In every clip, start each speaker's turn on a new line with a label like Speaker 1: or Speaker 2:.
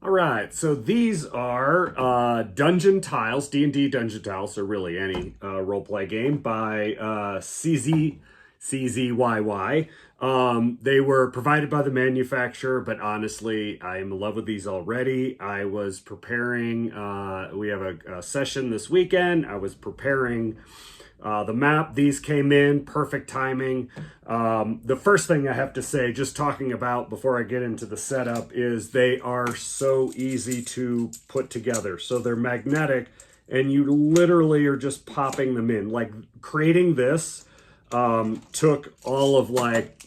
Speaker 1: All right, so these are dungeon tiles, D&D dungeon tiles, so really any roleplay game by CZYY. They were provided by the manufacturer, but honestly, I am in love with these already. I was preparing, we have a session this weekend. I was preparing the map. These came in perfect timing. The first thing I have to say, just talking about before I get into the setup, is they are so easy to put together. So they're magnetic and you literally are just popping them in. Like creating this took all of like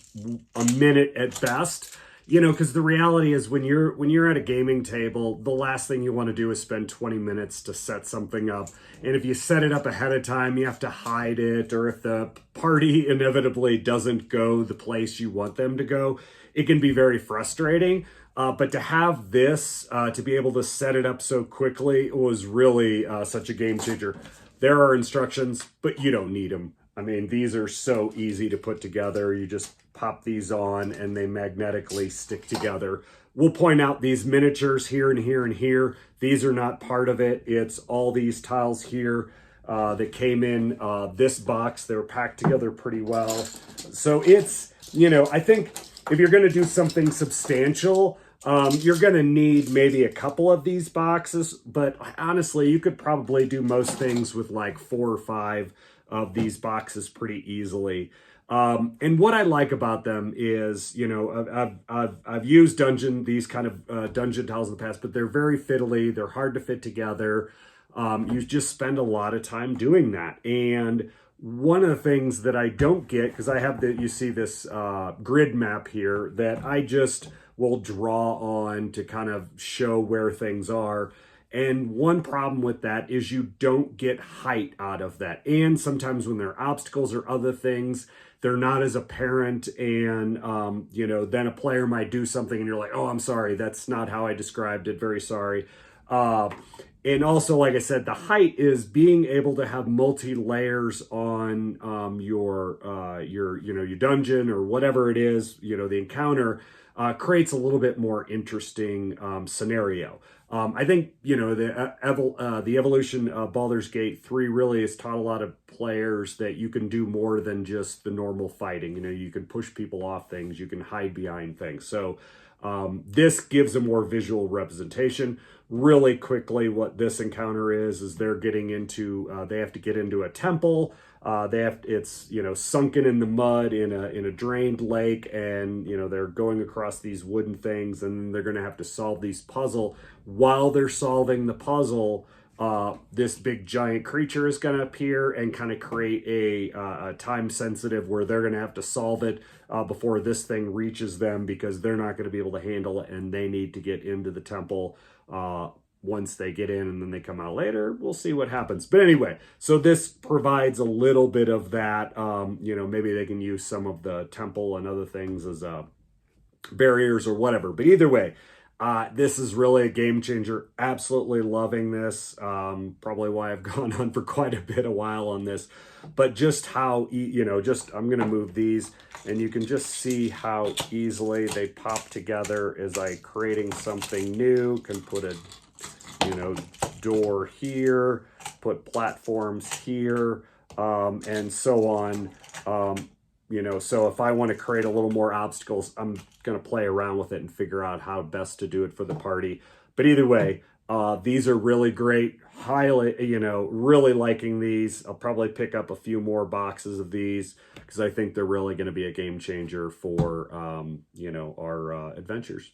Speaker 1: a minute at best. You know, because the reality is when you're at a gaming table, the last thing you want to do is spend 20 minutes to set something up. And if you set it up ahead of time, you have to hide it. Or if the party inevitably doesn't go the place you want them to go, it can be very frustrating. But to have this, to be able to set it up so quickly was really such a game changer. There are instructions, but you don't need them. I mean, these are so easy to put together. You just pop these on and they magnetically stick together. We'll point out these miniatures here and here and here. These are not part of it. It's all these tiles here that came in this box. They're packed together pretty well. So it's, you know, I think if you're going to do something substantial, you're going to need maybe a couple of these boxes. But honestly, you could probably do most things with like 4 or 5 of these boxes pretty easily. And what I like about them is, you know, I've used these kind of dungeon tiles in the past, but they're very fiddly. They're hard to fit together. You just spend a lot of time doing that. And one of the things that I don't get, because I have you see this grid map here that I just will draw on to kind of show where things are. And one problem with that is you don't get height out of that. And sometimes when there are obstacles or other things, they're not as apparent. And, you know, then a player might do something and you're like, oh, I'm sorry, that's not how I described it. Very sorry. And also, like I said, the height is being able to have multi-layers on your dungeon or whatever it is, you know, the encounter creates a little bit more interesting scenario. I think, you know, the evolution of Baldur's Gate 3 really has taught a lot of players that you can do more than just the normal fighting. You know, you can push people off things, you can hide behind things. So this gives a more visual representation. Really quickly, what this encounter is they're getting into, they have to get into a temple. It's, you know, sunken in the mud in a drained lake, and, you know, they're going across these wooden things, and they're going to have to solve these puzzle. While they're solving the puzzle, this big giant creature is going to appear and kind of create a time sensitive where they're going to have to solve it before this thing reaches them, because they're not going to be able to handle it and they need to get into the temple once they get in, and then they come out later. We'll see what happens. But anyway, so this provides a little bit of that. You know, maybe they can use some of the temple and other things as barriers or whatever. But either way, this is really a game changer. Absolutely loving this. Probably why I've gone on for quite a bit of while on this. But just how, you know, I'm going to move these, and you can just see how easily they pop together as I creating something new. Can put a, you know, door here, put platforms here, and so on. You know, so if I want to create a little more obstacles, I'm going to play around with it and figure out how best to do it for the party. But either way, these are really great. Highly, you know, really liking these. I'll probably pick up a few more boxes of these because I think they're really going to be a game changer for, you know, our adventures.